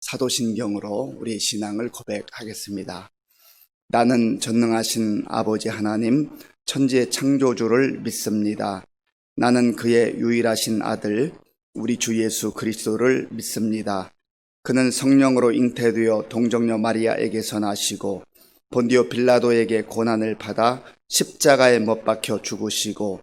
사도신경으로 우리 신앙을 고백하겠습니다. 나는 전능하신 아버지 하나님, 천지의 창조주를 믿습니다. 나는 그의 유일하신 아들, 우리 주 예수 그리스도를 믿습니다. 그는 성령으로 잉태되어 동정녀 마리아에게서 나시고 본디오 빌라도에게 고난을 받아 십자가에 못 박혀 죽으시고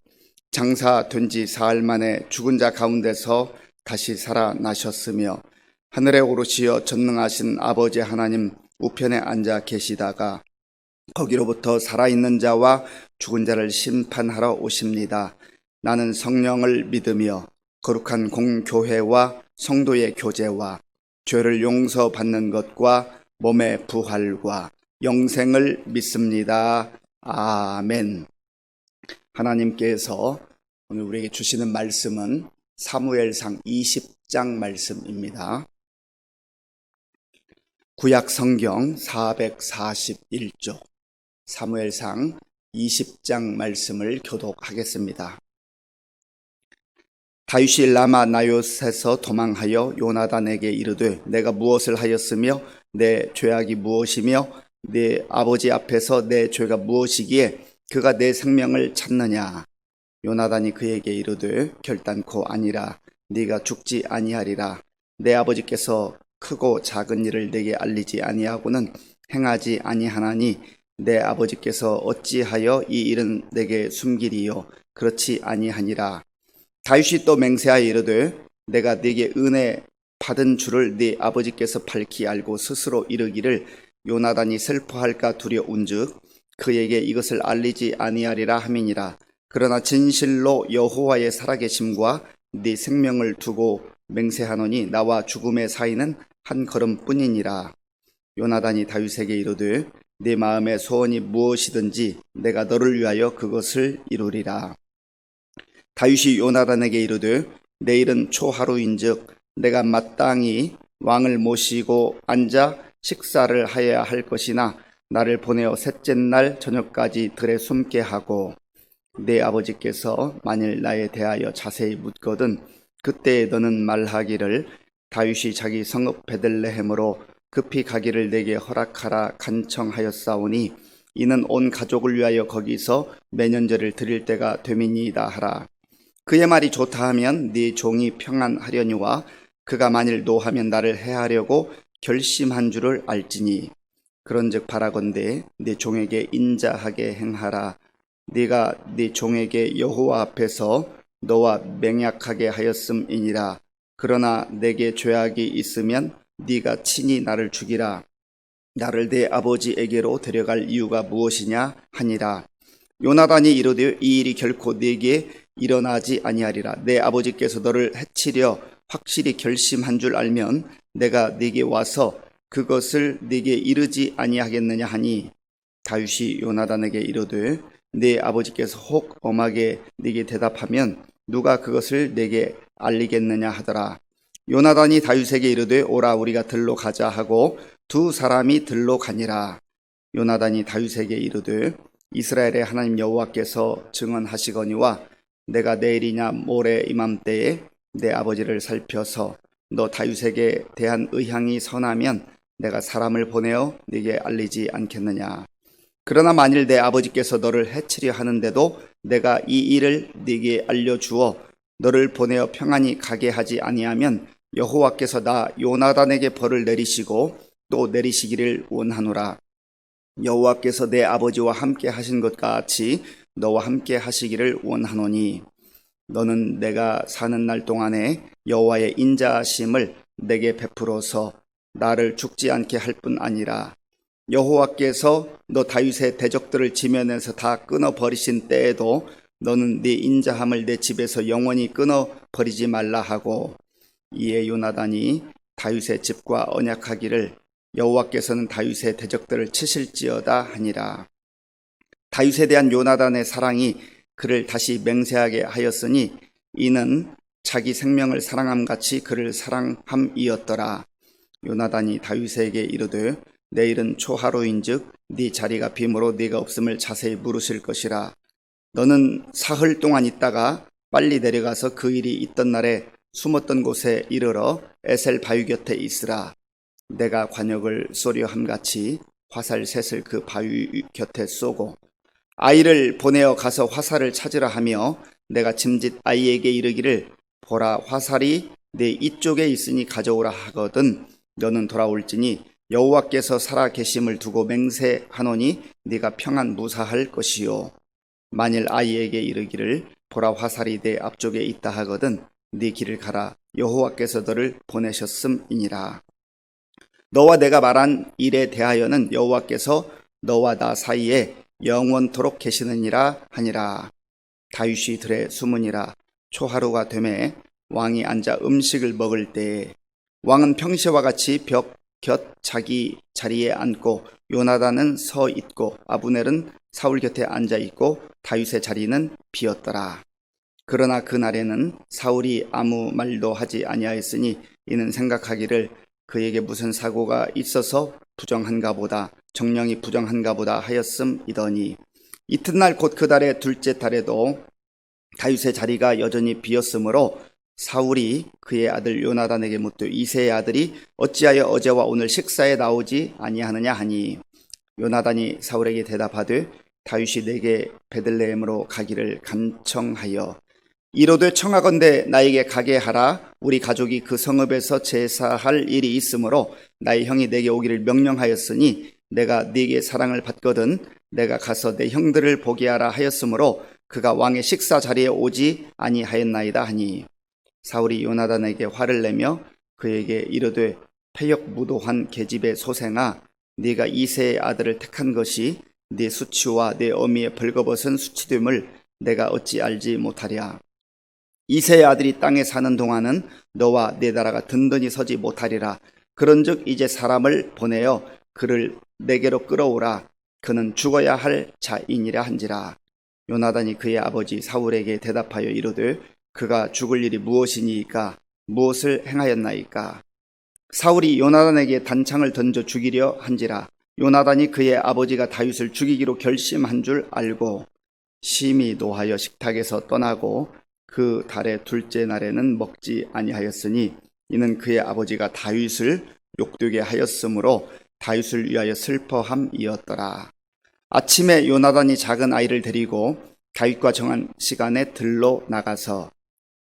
장사된 지 사흘 만에 죽은 자 가운데서 다시 살아나셨으며 하늘에 오르시어 전능하신 아버지 하나님 우편에 앉아 계시다가 거기로부터 살아있는 자와 죽은 자를 심판하러 오십니다. 나는 성령을 믿으며 거룩한 공교회와 성도의 교제와 죄를 용서받는 것과 몸의 부활과 영생을 믿습니다. 아멘. 하나님께서 오늘 우리에게 주시는 말씀은 사무엘상 20장 말씀입니다. 구약 성경 441쪽 사무엘상 20장 말씀을 교독하겠습니다. 다윗이 라마 나요셋에서 도망하여 요나단에게 이르되 내가 무엇을 하였으며 내 죄악이 무엇이며 내 아버지 앞에서 내 죄가 무엇이기에 그가 내 생명을 찾느냐. 요나단이 그에게 이르되 결단코 아니라 네가 죽지 아니하리라. 내 아버지께서 크고 작은 일을 내게 알리지 아니하고는 행하지 아니하나니 내 아버지께서 어찌하여 이 일은 내게 숨기리요. 그렇지 아니하니라. 다윗이 또 맹세하여 이르되 내가 네게 은혜 받은 줄을 네 아버지께서 밝히 알고 스스로 이르기를 요나단이 슬퍼할까 두려운즉 그에게 이것을 알리지 아니하리라 함이니라. 그러나 진실로 여호와의 살아계심과 네 생명을 두고 맹세하노니 나와 죽음의 사이는 한 걸음뿐이니라. 요나단이 다윗에게 이르되 네 마음의 소원이 무엇이든지 내가 너를 위하여 그것을 이루리라. 다윗이 요나단에게 이르되 내일은 초하루인즉 내가 마땅히 왕을 모시고 앉아 식사를 하여야 할 것이나 나를 보내어 셋째 날 저녁까지 들에 숨게 하고 내 아버지께서 만일 나에 대하여 자세히 묻거든 그때 너는 말하기를 다윗이 자기 성읍 베들레헴으로 급히 가기를 내게 허락하라 간청하였사오니 이는 온 가족을 위하여 거기서 매년제를 드릴 때가 됨이니이다 하라. 그의 말이 좋다 하면 네 종이 평안하려니와 그가 만일 노하면 나를 해하려고 결심한 줄을 알지니 그런즉 바라건대 네 종에게 인자하게 행하라. 네가 네 종에게 여호와 앞에서 너와 맹약하게 하였음이니라. 그러나 내게 죄악이 있으면 네가 친히 나를 죽이라. 나를 내 아버지에게로 데려갈 이유가 무엇이냐 하니라. 요나단이 이르되 이 일이 결코 네게 일어나지 아니하리라. 내 아버지께서 너를 해치려 확실히 결심한 줄 알면 내가 네게 와서 그것을 네게 이르지 아니하겠느냐 하니 다윗이 요나단에게 이르되 네 아버지께서 혹 엄하게 네게 대답하면 누가 그것을 네게 알리겠느냐 하더라. 요나단이 다윗에게 이르되 오라 우리가 들로 가자 하고 두 사람이 들로 가니라. 요나단이 다윗에게 이르되 이스라엘의 하나님 여호와께서 증언하시거니와 내가 내일이냐 모레 이맘때에 내 아버지를 살펴서 너 다윗에게 대한 의향이 선하면 내가 사람을 보내어 네게 알리지 않겠느냐. 그러나 만일 내 아버지께서 너를 해치려 하는데도 내가 이 일을 네게 알려주어 너를 보내어 평안히 가게 하지 아니하면 여호와께서 나 요나단에게 벌을 내리시고 또 내리시기를 원하노라. 여호와께서 내 아버지와 함께 하신 것 같이 너와 함께 하시기를 원하노니 너는 내가 사는 날 동안에 여호와의 인자하심을 내게 베풀어서 나를 죽지 않게 할 뿐 아니라 여호와께서 너 다윗의 대적들을 지면에서 다 끊어버리신 때에도 너는 네 인자함을 내 집에서 영원히 끊어버리지 말라 하고 이에 요나단이 다윗의 집과 언약하기를 여호와께서는 다윗의 대적들을 치실지어다 하니라. 다윗에 대한 요나단의 사랑이 그를 다시 맹세하게 하였으니 이는 자기 생명을 사랑함같이 그를 사랑함이었더라. 요나단이 다윗에게 이르되 내일은 초하루인즉 네 자리가 빈으로 네가 없음을 자세히 물으실 것이라. 너는 사흘 동안 있다가 빨리 내려가서 그 일이 있던 날에 숨었던 곳에 이르러 에셀 바위 곁에 있으라. 내가 관역을 쏘려 함같이 화살 셋을 그 바위 곁에 쏘고 아이를 보내어 가서 화살을 찾으라 하며 내가 짐짓 아이에게 이르기를 보라 화살이 내 이쪽에 있으니 가져오라 하거든 너는 돌아올지니 여호와께서 살아 계심을 두고 맹세하노니 네가 평안 무사할 것이요 만일 아이에게 이르기를 보라 화살이 내 앞쪽에 있다 하거든 네 길을 가라 여호와께서 너를 보내셨음이니라. 너와 내가 말한 일에 대하여는 여호와께서 너와 나 사이에 영원토록 계시느니라 하니라. 다윗이 들에 숨으니라. 초하루가 되매 왕이 앉아 음식을 먹을 때에 왕은 평시와 같이 벽 곁 자기 자리에 앉고 요나단은 서 있고 아브넬은 사울 곁에 앉아 있고 다윗의 자리는 비었더라. 그러나 그날에는 사울이 아무 말도 하지 아니하였으니 이는 생각하기를 그에게 무슨 사고가 있어서 부정한가 보다 정령이 부정한가 보다 하였음이더니 이튿날 곧 그 달의 둘째 달에도 다윗의 자리가 여전히 비었으므로 사울이 그의 아들 요나단에게 묻되 이새의 아들이 어찌하여 어제와 오늘 식사에 나오지 아니하느냐 하니 요나단이 사울에게 대답하되 다윗이 내게 베들레헴으로 가기를 간청하여 이로되 청하건대 나에게 가게 하라. 우리 가족이 그 성읍에서 제사할 일이 있으므로 나의 형이 내게 오기를 명령하였으니 내가 네게 사랑을 받거든 내가 가서 내 형들을 보게 하라 하였으므로 그가 왕의 식사 자리에 오지 아니하였나이다 하니 사울이 요나단에게 화를 내며 그에게 이르되 패역무도한 계집의 소생아 네가 이새의 아들을 택한 것이 네 수치와 네 어미의 벌거벗은 수치됨을 내가 어찌 알지 못하랴. 이새의 아들이 땅에 사는 동안은 너와 네 나라가 든든히 서지 못하리라. 그런즉 이제 사람을 보내어 그를 내게로 끌어오라. 그는 죽어야 할 자이니라 한지라. 요나단이 그의 아버지 사울에게 대답하여 이르되 그가 죽을 일이 무엇이니까 무엇을 행하였나이까. 사울이 요나단에게 단창을 던져 죽이려 한지라. 요나단이 그의 아버지가 다윗을 죽이기로 결심한 줄 알고 심히 노하여 식탁에서 떠나고 그 달의 둘째 날에는 먹지 아니하였으니 이는 그의 아버지가 다윗을 욕되게 하였으므로 다윗을 위하여 슬퍼함이었더라. 아침에 요나단이 작은 아이를 데리고 다윗과 정한 시간에 들로 나가서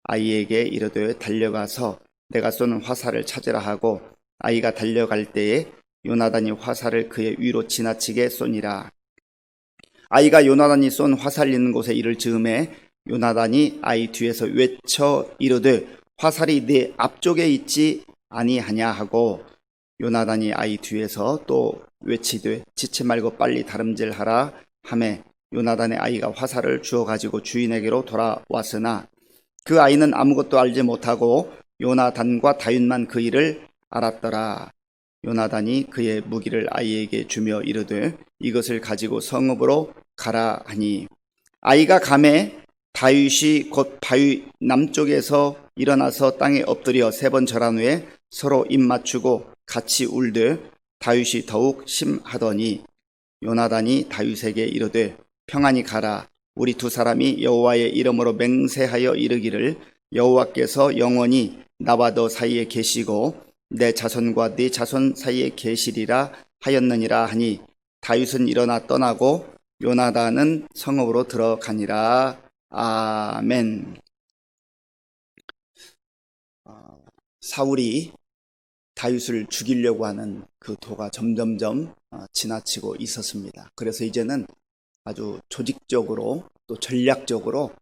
아이에게 이르되 달려가서 내가 쏘는 화살을 찾으라 하고 아이가 달려갈 때에 요나단이 화살을 그의 위로 지나치게 쏘니라. 아이가 요나단이 쏜 화살 있는 곳에 이를 즈음에 요나단이 아이 뒤에서 외쳐 이르되 화살이 네 앞쪽에 있지 아니하냐 하고 요나단이 아이 뒤에서 또 외치되 지체 말고 빨리 다름질하라 하매 요나단의 아이가 화살을 주워 가지고 주인에게로 돌아왔으나 그 아이는 아무것도 알지 못하고 요나단과 다윗만 그 일을 알았더라. 요나단이 그의 무기를 아이에게 주며 이르되 이것을 가지고 성읍으로 가라 하니 아이가 가매 다윗이 곧 바위 남쪽에서 일어나서 땅에 엎드려 3번 절한 후에 서로 입 맞추고 같이 울되 다윗이 더욱 심하더니 요나단이 다윗에게 이르되 평안히 가라. 우리 두 사람이 여호와의 이름으로 맹세하여 이르기를 여호와께서 영원히 나와 너 사이에 계시고 내 자손과 네 자손 사이에 계시리라 하였느니라 하니 다윗은 일어나 떠나고 요나단은 성읍으로 들어가니라. 아멘. 사울이 다윗을 죽이려고 하는 그 도가 점점점 지나치고 있었습니다. 그래서 이제는 아주 조직적으로 또 전략적으로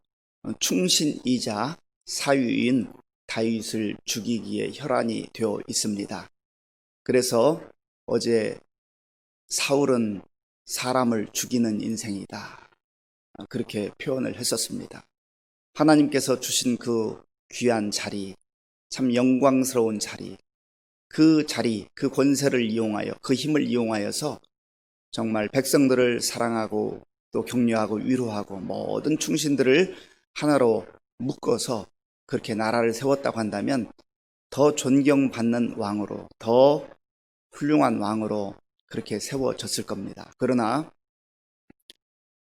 충신이자 사위인 다윗을 죽이기에 혈안이 되어 있습니다. 그래서 어제 사울은 사람을 죽이는 인생이다. 그렇게 표현을 했었습니다. 하나님께서 주신 그 귀한 자리, 참 영광스러운 자리, 그 자리, 그 권세를 이용하여, 그 힘을 이용하여서 정말 백성들을 사랑하고 또 격려하고 위로하고 모든 충신들을 하나로 묶어서 그렇게 나라를 세웠다고 한다면 더 존경받는 왕으로, 더 훌륭한 왕으로 그렇게 세워졌을 겁니다. 그러나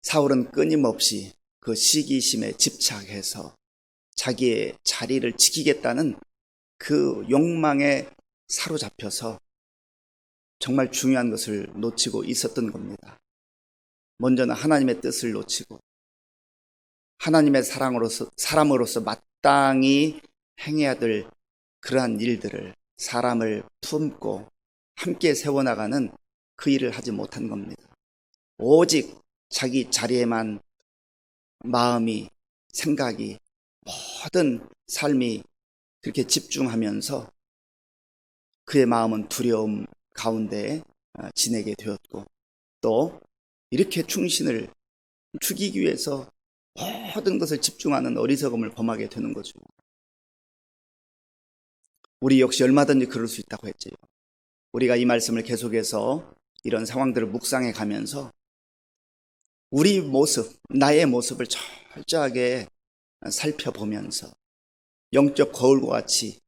사울은 끊임없이 그 시기심에 집착해서 자기의 자리를 지키겠다는 그 욕망에 사로잡혀서 정말 중요한 것을 놓치고 있었던 겁니다. 먼저는 하나님의 뜻을 놓치고 하나님의 사람으로서 마땅히 행해야 될 그러한 일들을, 사람을 품고 함께 세워나가는 그 일을 하지 못한 겁니다. 오직 자기 자리에만 마음이, 생각이, 모든 삶이 그렇게 집중하면서 그의 마음은 두려움 가운데 지내게 되었고, 또 이렇게 충신을 죽이기 위해서 모든 것을 집중하는 어리석음을 범하게 되는 거죠. 우리 역시 얼마든지 그럴 수 있다고 했죠. 우리가 이 말씀을 계속해서 이런 상황들을 묵상해 가면서 우리 모습, 나의 모습을 철저하게 살펴보면서 영적 거울과 같이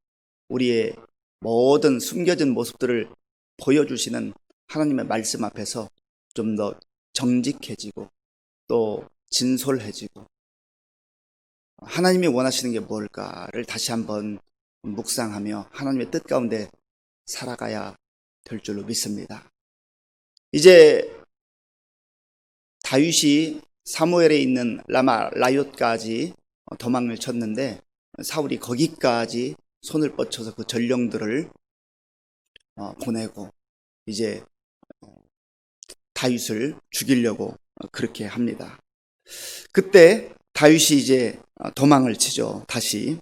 우리의 모든 숨겨진 모습들을 보여주시는 하나님의 말씀 앞에서 좀 더 정직해지고 또 진솔해지고 하나님이 원하시는 게 뭘까를 다시 한번 묵상하며 하나님의 뜻 가운데 살아가야 될 줄로 믿습니다. 이제 다윗이 사무엘에 있는 라마 라옅까지 도망을 쳤는데 사울이 거기까지 손을 뻗쳐서 그 전령들을 보내고 이제 다윗을 죽이려고 그렇게 합니다. 그때 다윗이 이제 도망을 치죠. 다시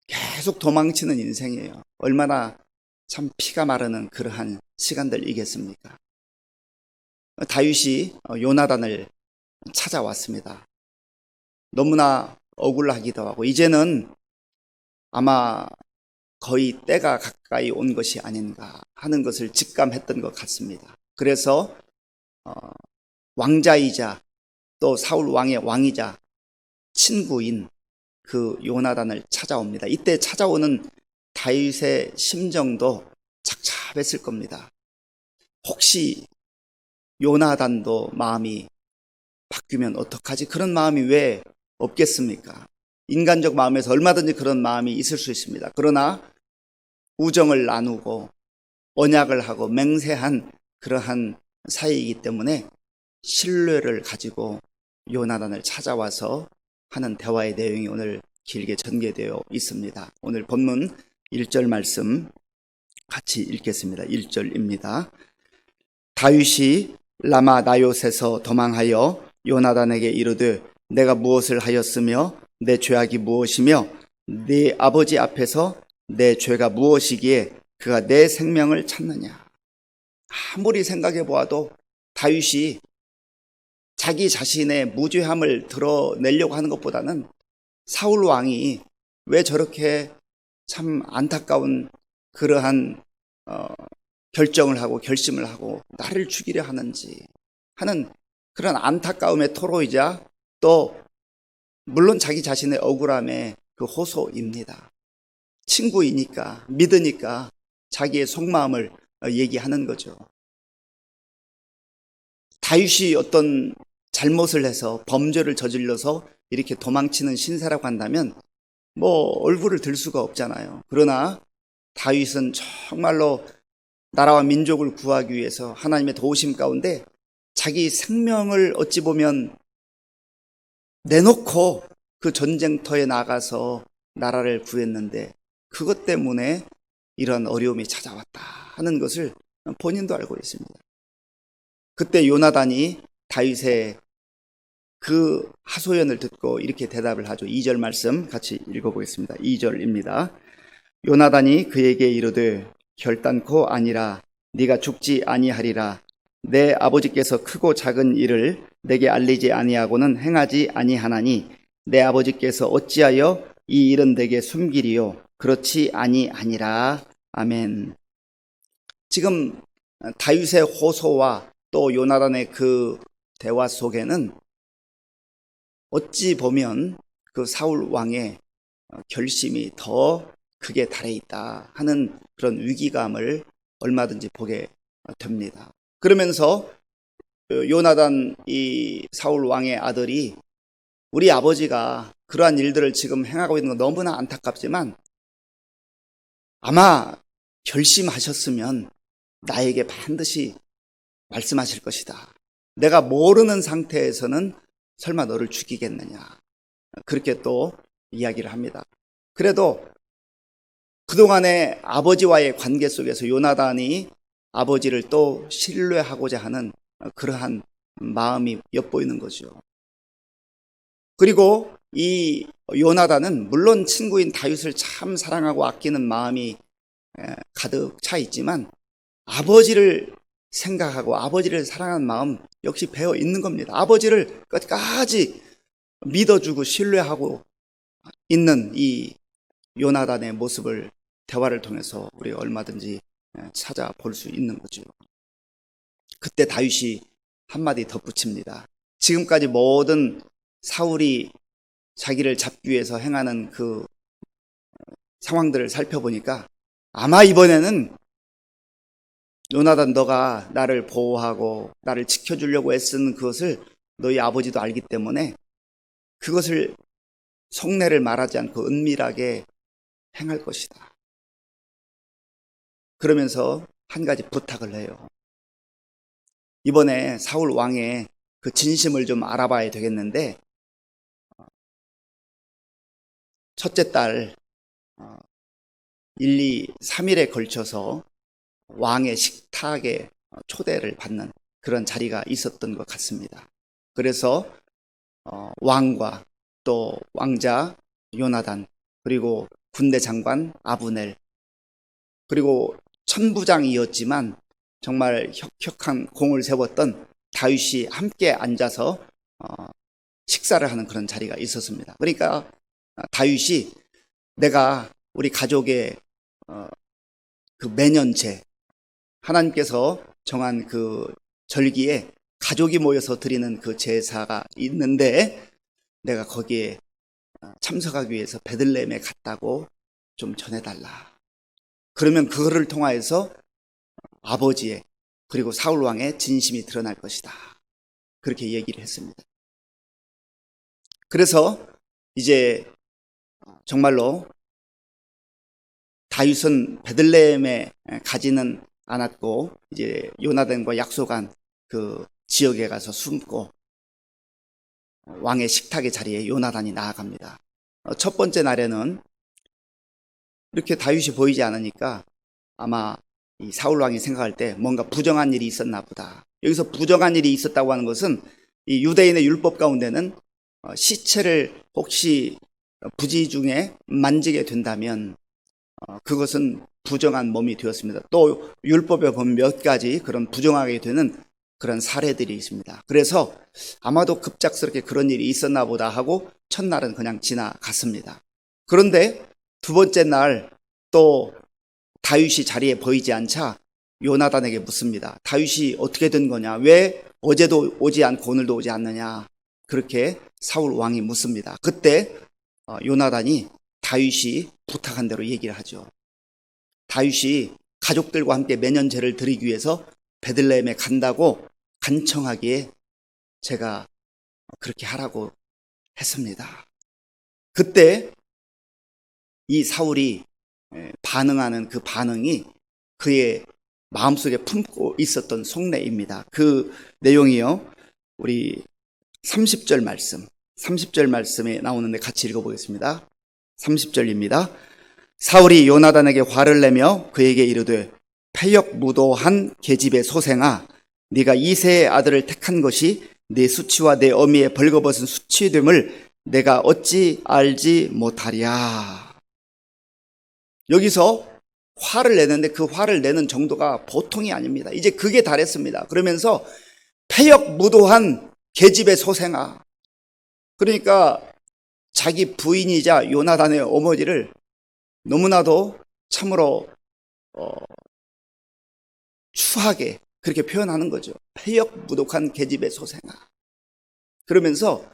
계속 도망치는 인생이에요. 얼마나 참 피가 마르는 그러한 시간들이겠습니까? 다윗이 요나단을 찾아왔습니다. 너무나 억울하기도 하고 이제는 아마 거의 때가 가까이 온 것이 아닌가 하는 것을 직감했던 것 같습니다. 그래서 왕자이자 또 사울 왕의 왕이자 친구인 그 요나단을 찾아옵니다. 이때 찾아오는 다윗의 심정도 착잡했을 겁니다. 혹시 요나단도 마음이 바뀌면 어떡하지? 그런 마음이 왜 없겠습니까? 인간적 마음에서 얼마든지 그런 마음이 있을 수 있습니다. 그러나 우정을 나누고 언약을 하고 맹세한 그러한 사이이기 때문에 신뢰를 가지고 요나단을 찾아와서 하는 대화의 내용이 오늘 길게 전개되어 있습니다. 오늘 본문 1절 말씀 같이 읽겠습니다. 1절입니다. 다윗이 라마 나요셋에서 도망하여 요나단에게 이르되 내가 무엇을 하였으며 내 죄악이 무엇이며 네 아버지 앞에서 내 죄가 무엇이기에 그가 내 생명을 찾느냐. 아무리 생각해 보아도 다윗이 자기 자신의 무죄함을 드러내려고 하는 것보다는 사울 왕이 왜 저렇게 참 안타까운 그러한 결정을 하고 결심을 하고 나를 죽이려 하는지 하는 그런 안타까움의 토로이자 또 물론 자기 자신의 억울함의 그 호소입니다. 친구이니까 믿으니까 자기의 속마음을 얘기하는 거죠. 다윗이 어떤 잘못을 해서 범죄를 저질러서 이렇게 도망치는 신세라고 한다면 뭐 얼굴을 들 수가 없잖아요. 그러나 다윗은 정말로 나라와 민족을 구하기 위해서 하나님의 도우심 가운데 자기 생명을 어찌 보면 내놓고 그 전쟁터에 나가서 나라를 구했는데 그것 때문에 이런 어려움이 찾아왔다 하는 것을 본인도 알고 있습니다. 그때 요나단이 다윗의 그 하소연을 듣고 이렇게 대답을 하죠. 2절 말씀 같이 읽어보겠습니다. 2절입니다. 요나단이 그에게 이르되 결단코 아니라 네가 죽지 아니하리라. 내 아버지께서 크고 작은 일을 내게 알리지 아니하고는 행하지 아니하나니 내 아버지께서 어찌하여 이 일은 내게 숨기리요 그렇지 아니하니라. 아멘. 지금 다윗의 호소와 또 요나단의 그 대화 속에는 어찌 보면 그 사울 왕의 결심이 더 크게 달해 있다 하는 그런 위기감을 얼마든지 보게 됩니다. 그러면서 요나단 이 사울 왕의 아들이 우리 아버지가 그러한 일들을 지금 행하고 있는 건 너무나 안타깝지만 아마 결심하셨으면 나에게 반드시 말씀하실 것이다. 내가 모르는 상태에서는 설마 너를 죽이겠느냐. 그렇게 또 이야기를 합니다. 그래도 그동안의 아버지와의 관계 속에서 요나단이 아버지를 또 신뢰하고자 하는 그러한 마음이 엿보이는 거죠. 그리고 이 요나단은 물론 친구인 다윗을 참 사랑하고 아끼는 마음이 가득 차 있지만 아버지를 생각하고 아버지를 사랑하는 마음 역시 배어 있는 겁니다. 아버지를 끝까지 믿어주고 신뢰하고 있는 이 요나단의 모습을 대화를 통해서 우리가 얼마든지 찾아볼 수 있는 거죠. 그때 다윗이 한마디 덧붙입니다. 지금까지 모든 사울이 자기를 잡기 위해서 행하는 그 상황들을 살펴보니까 아마 이번에는 요나단, 너가 나를 보호하고 나를 지켜주려고 애쓴 그것을 너희 아버지도 알기 때문에 그것을 속내를 말하지 않고 은밀하게 행할 것이다. 그러면서 한 가지 부탁을 해요. 이번에 사울 왕의 그 진심을 좀 알아봐야 되겠는데 첫째 딸 1, 2, 3일에 걸쳐서 왕의 식탁에 초대를 받는 그런 자리가 있었던 것 같습니다. 그래서 왕과 또 왕자 요나단, 그리고 군대 장관 아브넬, 그리고 천부장이었지만 정말 혁혁한 공을 세웠던 다윗이 함께 앉아서 식사를 하는 그런 자리가 있었습니다. 그러니까 다윗이 내가 우리 가족의 그 매년제, 하나님께서 정한 그 절기에 가족이 모여서 드리는 그 제사가 있는데 내가 거기에 참석하기 위해서 베들레헴에 갔다고 좀 전해달라. 그러면 그거를 통하여서 아버지의 그리고 사울왕의 진심이 드러날 것이다. 그렇게 얘기를 했습니다. 그래서 이제 정말로 다윗은 베들레헴에 가지는 않았고 이제 요나단과 약속한 그 지역에 가서 숨고 왕의 식탁의 자리에 요나단이 나아갑니다. 첫 번째 날에는 이렇게 다윗이 보이지 않으니까 아마 이 사울 왕이 생각할 때 뭔가 부정한 일이 있었나 보다. 여기서 부정한 일이 있었다고 하는 것은 이 유대인의 율법 가운데는 시체를 혹시 부지 중에 만지게 된다면 그것은 부정한 몸이 되었습니다. 또 율법에 보면 몇 가지 그런 부정하게 되는 그런 사례들이 있습니다. 그래서 아마도 급작스럽게 그런 일이 있었나 보다 하고 첫날은 그냥 지나갔습니다. 그런데 두 번째 날 또 다윗이 자리에 보이지 않자 요나단에게 묻습니다. 다윗이 어떻게 된 거냐? 왜 어제도 오지 않고 오늘도 오지 않느냐? 그렇게 사울 왕이 묻습니다. 그때 요나단이 다윗이 부탁한 대로 얘기를 하죠. 다윗이 가족들과 함께 매년제를 드리기 위해서 베들레헴에 간다고 간청하기에 제가 그렇게 하라고 했습니다. 그때 이 사울이 반응하는 그 반응이 그의 마음속에 품고 있었던 속내입니다. 그 내용이요, 우리 30절 말씀에 나오는데 같이 읽어보겠습니다. 30절입니다. 사울이 요나단에게 화를 내며 그에게 이르되 패역무도한 계집의 소생아, 네가 이새의 아들을 택한 것이 네 수치와 내 어미의 벌거벗은 수치됨을 내가 어찌 알지 못하랴. 여기서 화를 내는데 그 화를 내는 정도가 보통이 아닙니다. 이제 극에 달했습니다. 그러면서 패역무도한 계집의 소생아, 그러니까 자기 부인이자 요나단의 어머니를 너무나도 참으로 추하게 그렇게 표현하는 거죠. 패역무도한 계집의 소생아. 그러면서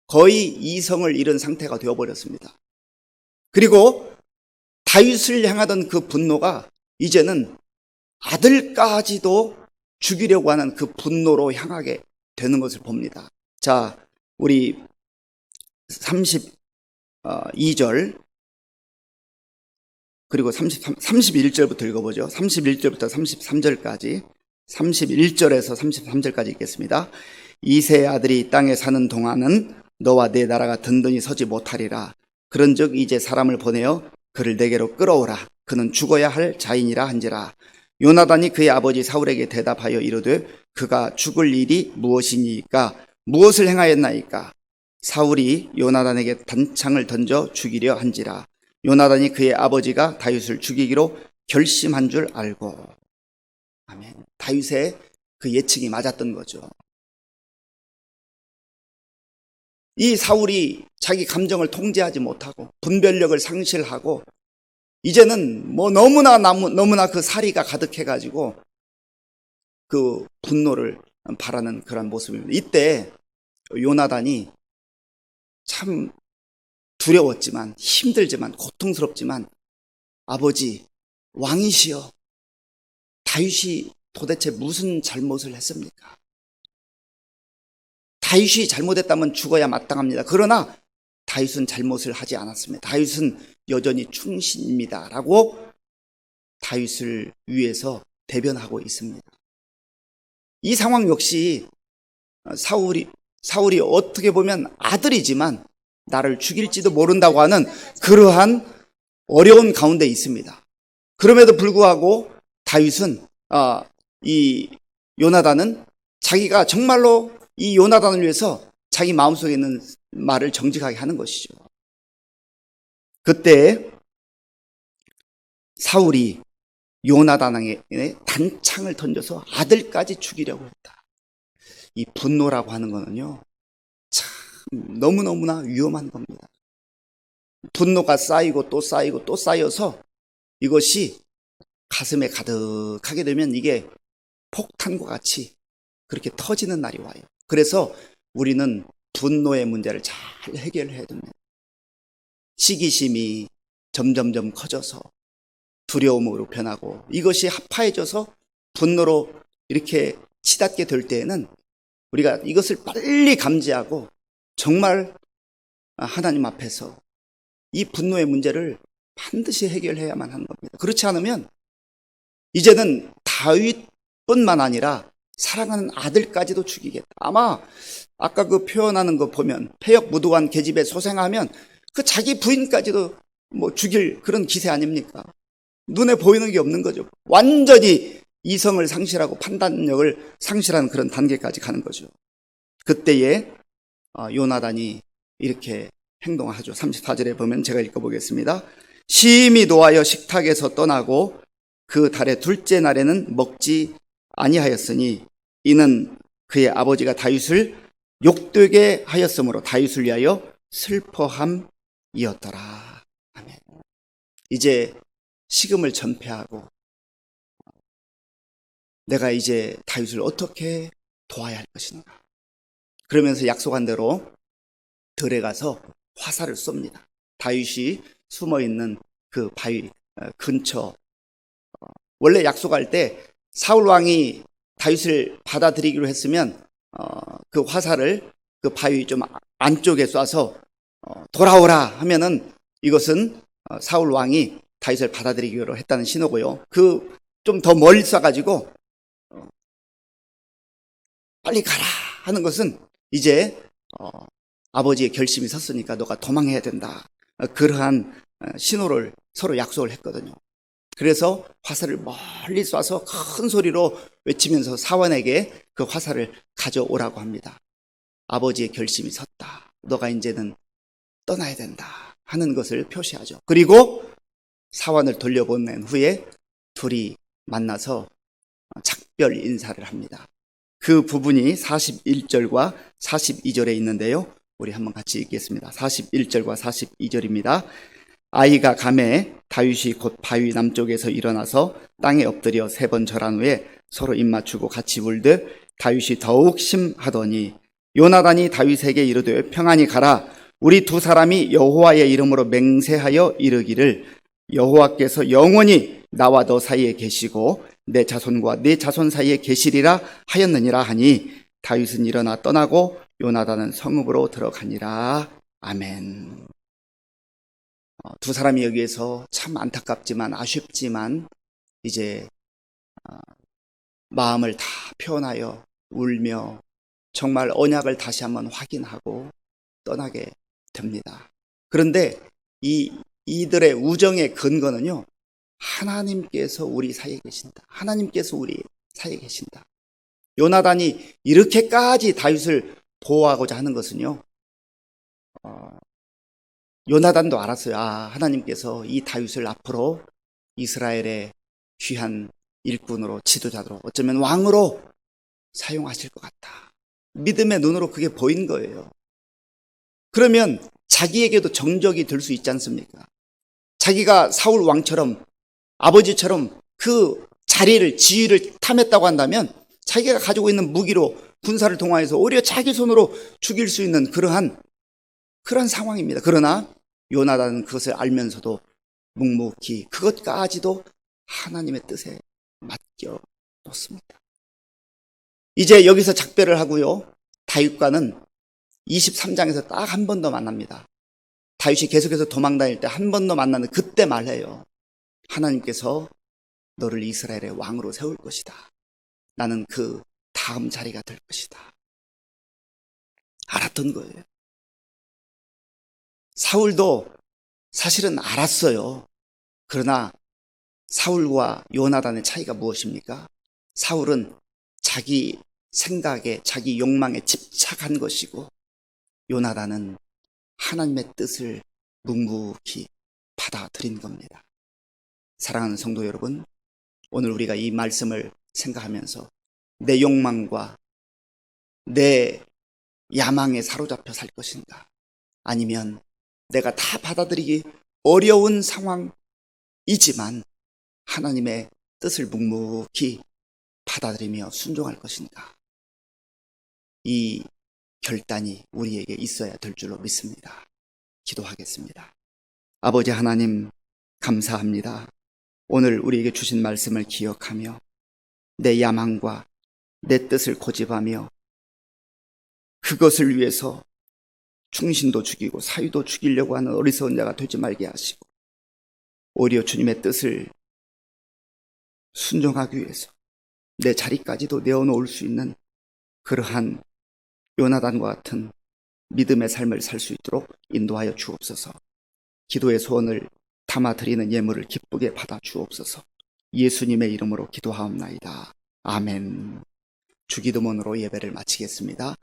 거의 이성을 잃은 상태가 되어버렸습니다. 그리고 다윗을 향하던 그 분노가 이제는 아들까지도 죽이려고 하는 그 분노로 향하게 되는 것을 봅니다. 자, 우리 32절 그리고 31절부터 읽어보죠. 31절부터 33절까지, 31절에서 33절까지 읽겠습니다. 이세 아들이 땅에 사는 동안은 너와 내 나라가 든든히 서지 못하리라. 그런즉 이제 사람을 보내어 그를 내게로 끌어오라. 그는 죽어야 할 자인이라 한지라. 요나단이 그의 아버지 사울에게 대답하여 이르되 그가 죽을 일이 무엇이니까 무엇을 행하였나이까. 사울이 요나단에게 단창을 던져 죽이려 한지라. 요나단이 그의 아버지가 다윗을 죽이기로 결심한 줄 알고. 아멘. 다윗의 그 예측이 맞았던 거죠. 이 사울이 자기 감정을 통제하지 못하고 분별력을 상실하고 이제는 뭐 너무나 그 사리가 가득해가지고 그 분노를 바라는 그런 모습입니다. 이때 요나단이 참 두려웠지만 힘들지만 고통스럽지만 아버지 왕이시여, 다윗이 도대체 무슨 잘못을 했습니까? 다윗이 잘못했다면 죽어야 마땅합니다. 그러나 다윗은 잘못을 하지 않았습니다. 다윗은 여전히 충신입니다 라고 다윗을 위해서 대변하고 있습니다. 이 상황 역시 사울이 어떻게 보면 아들이지만 나를 죽일지도 모른다고 하는 그러한 어려운 가운데 있습니다. 그럼에도 불구하고 다윗은 이 요나단은 자기가 정말로 이 요나단을 위해서 자기 마음속에 있는 말을 정직하게 하는 것이죠. 그때 사울이 요나단에게 단창을 던져서 아들까지 죽이려고 했다. 이 분노라고 하는 거는요, 참 너무너무나 위험한 겁니다. 분노가 쌓이고 또 쌓이고 또 쌓여서 이것이 가슴에 가득하게 되면 이게 폭탄과 같이 그렇게 터지는 날이 와요. 그래서 우리는 분노의 문제를 잘 해결해야 됩니다. 시기심이 점점점 커져서 두려움으로 변하고 이것이 합파해져서 분노로 이렇게 치닫게 될 때에는 우리가 이것을 빨리 감지하고 정말 하나님 앞에서 이 분노의 문제를 반드시 해결해야만 하는 겁니다. 그렇지 않으면 이제는 다윗뿐만 아니라 사랑하는 아들까지도 죽이겠다. 아마 아까 그 표현하는 거 보면 폐역 무도한 계집에 소생하면 그 자기 부인까지도 뭐 죽일 그런 기세 아닙니까? 눈에 보이는 게 없는 거죠. 완전히 이성을 상실하고 판단력을 상실하는 그런 단계까지 가는 거죠. 그때에 요나단이 이렇게 행동하죠. 34절에 보면 제가 읽어보겠습니다. 심히 노하여 식탁에서 떠나고 그 달의 둘째 날에는 먹지 아니하였으니 이는 그의 아버지가 다윗을 욕되게 하였으므로 다윗을 위하여 슬퍼함이었더라. 아멘. 이제 식음을 전폐하고 내가 이제 다윗을 어떻게 도와야 할 것인가. 그러면서 약속한 대로 들에 가서 화살을 쏩니다. 다윗이 숨어있는 그 바위 근처. 원래 약속할 때 사울 왕이 다윗을 받아들이기로 했으면 그 화살을 그 바위 좀 안쪽에 쏴서 돌아오라 하면은 이것은 사울 왕이 다윗을 받아들이기로 했다는 신호고요. 그 좀 더 멀리 쏴가지고 빨리 가라 하는 것은 이제 아버지의 결심이 섰으니까 너가 도망해야 된다. 그러한 신호를 서로 약속을 했거든요. 그래서 화살을 멀리 쏴서 큰 소리로 외치면서 사원에게 그 화살을 가져오라고 합니다. 아버지의 결심이 섰다. 너가 이제는 떠나야 된다 하는 것을 표시하죠. 그리고 사원을 돌려보낸 후에 둘이 만나서 작별 인사를 합니다. 그 부분이 41절과 42절에 있는데요. 우리 한번 같이 읽겠습니다. 41절과 42절입니다. 아이가 감에 다윗이 곧 바위 남쪽에서 일어나서 땅에 엎드려 3번 절한 후에 서로 입맞추고 같이 울듯 다윗이 더욱 심하더니 요나단이 다윗에게 이르되 평안히 가라. 우리 두 사람이 여호와의 이름으로 맹세하여 이르기를 여호와께서 영원히 나와 너 사이에 계시고 내 자손과 내 자손 사이에 계시리라 하였느니라 하니 다윗은 일어나 떠나고 요나단은 성읍으로 들어가니라. 아멘. 두 사람이 여기에서 참 안타깝지만 아쉽지만 이제 마음을 다 표현하여 울며 정말 언약을 다시 한번 확인하고 떠나게 됩니다. 그런데 이들의 우정의 근거는요, 하나님께서 우리 사이에 계신다. 하나님께서 우리 사이에 계신다. 요나단이 이렇게까지 다윗을 보호하고자 하는 것은요, 요나단도 알았어요. 하나님께서 이 다윗을 앞으로 이스라엘의 귀한 일꾼으로, 지도자로, 어쩌면 왕으로 사용하실 것 같다. 믿음의 눈으로 그게 보인 거예요. 그러면 자기에게도 정적이 될 수 있지 않습니까? 자기가 사울 왕처럼, 아버지처럼 그 자리를, 지위를 탐했다고 한다면 자기가 가지고 있는 무기로 군사를 동원해서 오히려 자기 손으로 죽일 수 있는 그러한 상황입니다. 그러나 요나단은 그것을 알면서도 묵묵히 그것까지도 하나님의 뜻에 맡겨 놓습니다. 이제 여기서 작별을 하고요, 다윗과는 23장에서 딱 한 번 더 만납니다. 다윗이 계속해서 도망 다닐 때 한 번 더 만나는 그때 말해요. 하나님께서 너를 이스라엘의 왕으로 세울 것이다. 나는 그 다음 자리가 될 것이다. 알았던 거예요. 사울도 사실은 알았어요. 그러나 사울과 요나단의 차이가 무엇입니까? 사울은 자기 생각에, 자기 욕망에 집착한 것이고, 요나단은 하나님의 뜻을 묵묵히 받아들인 겁니다. 사랑하는 성도 여러분, 오늘 우리가 이 말씀을 생각하면서 내 욕망과 내 야망에 사로잡혀 살 것인가? 아니면 내가 다 받아들이기 어려운 상황이지만 하나님의 뜻을 묵묵히 받아들이며 순종할 것인가? 이 결단이 우리에게 있어야 될 줄로 믿습니다. 기도하겠습니다. 아버지 하나님, 감사합니다. 오늘 우리에게 주신 말씀을 기억하며 내 야망과 내 뜻을 고집하며 그것을 위해서 충신도 죽이고 사유도 죽이려고 하는 어리석은 자가 되지 말게 하시고, 오히려 주님의 뜻을 순종하기 위해서 내 자리까지도 내어놓을 수 있는 그러한 요나단과 같은 믿음의 삶을 살 수 있도록 인도하여 주옵소서. 기도의 소원을 담아드리는 예물을 기쁘게 받아 주옵소서. 예수님의 이름으로 기도하옵나이다. 아멘. 주기도문으로 예배를 마치겠습니다.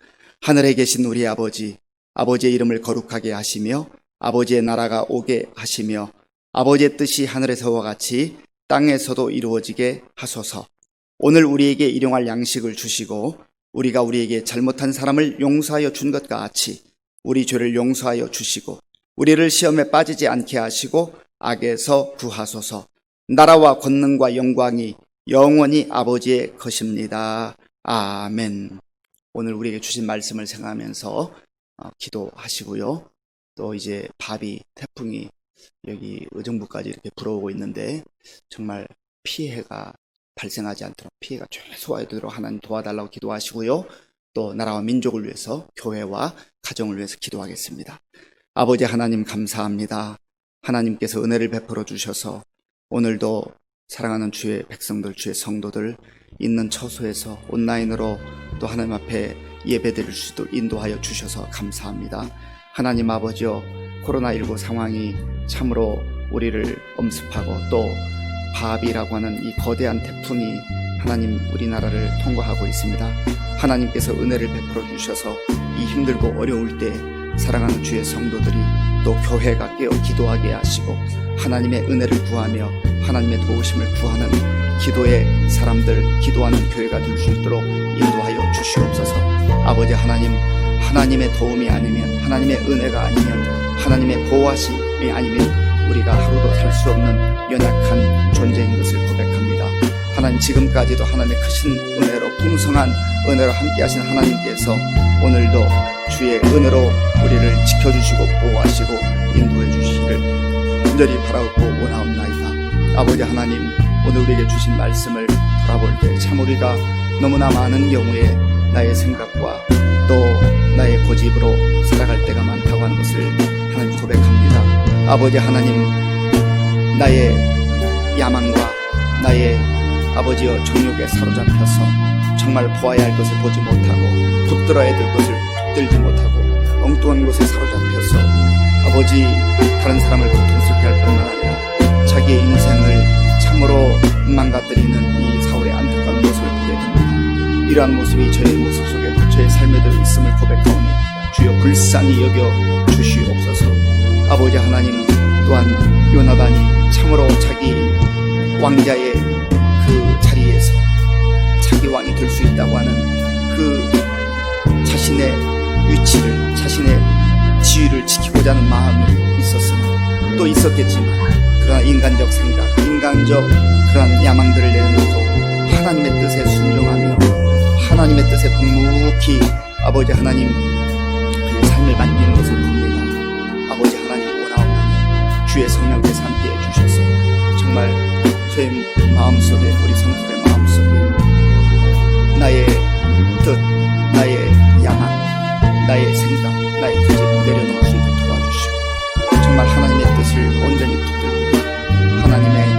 하늘에 계신 우리 아버지, 아버지의 이름을 거룩하게 하시며 아버지의 나라가 오게 하시며 아버지의 뜻이 하늘에서와 같이 땅에서도 이루어지게 하소서. 오늘 우리에게 일용할 양식을 주시고 우리가 우리에게 잘못한 사람을 용서하여 준 것 같이 우리 죄를 용서하여 주시고 우리를 시험에 빠지지 않게 하시고 악에서 구하소서. 나라와 권능과 영광이 영원히 아버지의 것입니다. 아멘. 오늘 우리에게 주신 말씀을 생각하면서 기도하시고요. 또 이제 태풍이 여기 의정부까지 이렇게 불어오고 있는데 정말 피해가 발생하지 않도록, 피해가 최소화되도록 하나님 도와달라고 기도하시고요. 또 나라와 민족을 위해서, 교회와 가정을 위해서 기도하겠습니다. 아버지 하나님 감사합니다. 하나님께서 은혜를 베풀어 주셔서 오늘도 사랑하는 주의 백성들, 주의 성도들 있는 처소에서 온라인으로 또 하나님 앞에 예배드릴 수도 인도하여 주셔서 감사합니다. 하나님 아버지여, 코로나19 상황이 참으로 우리를 엄습하고 또 바비라고 하는 이 거대한 태풍이 하나님 우리나라를 통과하고 있습니다. 하나님께서 은혜를 베풀어 주셔서 이 힘들고 어려울 때 사랑하는 주의 성도들이 또 교회가 깨어 기도하게 하시고 하나님의 은혜를 구하며 하나님의 도우심을 구하는 기도의 사람들, 기도하는 교회가 될 수 있도록 인도하여 주시옵소서. 아버지 하나님, 하나님의 도움이 아니면, 하나님의 은혜가 아니면, 하나님의 보호하심이 아니면 우리가 하루도 살 수 없는 연약한 존재인 것을 고백합니다. 하나님, 지금까지도 하나님의 크신 은혜로, 풍성한 은혜로 함께하신 하나님께서 오늘도 주의 은혜로 우리를 지켜주시고 보호하시고 인도해 주시기를 간절히 바라고 원하옵나이다. 아버지 하나님, 오늘 우리에게 주신 말씀을 돌아볼 때 참 우리가 너무나 많은 경우에 나의 생각과 또 나의 고집으로 살아갈 때가 많다고 하는 것을 하나님 고백합니다. 아버지 하나님, 나의 야망과 나의 아버지여 정욕에 사로잡혀서 정말 보아야 할 것을 보지 못하고 붙들어야 될 것을 붙들지 못하고 엉뚱한 곳에 사로잡혀서 아버지 다른 사람을 고통스럽게 할 뿐만 아니라 자기의 인생을 참으로 망가뜨리는 이 사울의 안타까운 모습을 보게 됩니다. 이러한 모습이 저의 모습 속에도 저의 삶에도 있음을 고백하오니 주여 불쌍히 여겨 주시옵소서. 아버지 하나님, 또한 요나단이 참으로 자기 왕자의 그 자리에서 자기 왕이 될 수 있다고 하는 그 자신의 위치를, 자신의 지위를 지키고자 하는 마음이 있었으나 또 있었겠지만, 그러나 인간적 생각, 인간적 그런 야망들을 내려놓고 하나님의 뜻에 순종하며 하나님의 뜻에 묵묵히 아버지 하나님 그 삶을 만드는 것을 봅니다. 아버지 하나님 원하옵나니 주의 성령께서 함께해 주셔서 정말 저의 마음속에, 우리 성도의 마음속에 나의 뜻, 나의 야망, 나의 생각, 나의 고집 내려놓을 수 있도록 도와주시고 정말 하나님의 뜻을 온전히 붙들고 하나님의